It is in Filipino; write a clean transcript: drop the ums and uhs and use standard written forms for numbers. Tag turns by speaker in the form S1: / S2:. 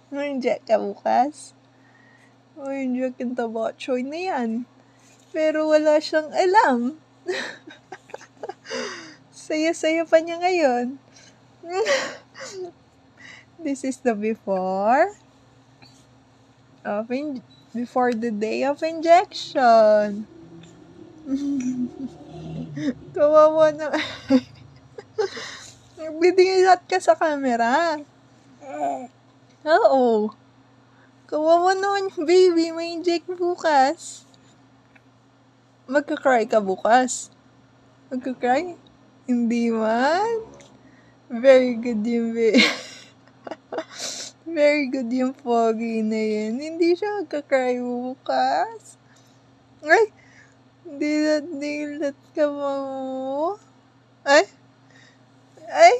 S1: Ma-inject ka bukas? Ma-inject yung tabachoy na yan. Pero wala siyang alam. Saya-saya pa niya ngayon. This is the before before the day of injection. Kawawa na. Nagbidilat ka sa camera. Oo. Kawawa naman yung baby. May inject bukas. Magka-cry ka bukas? Magka-cry? Hindi man. Very good yung baby. Very good yung pogi na yan. Hindi siya magka-cry bukas. Ay! Dilat ka mo. Ay! Ay!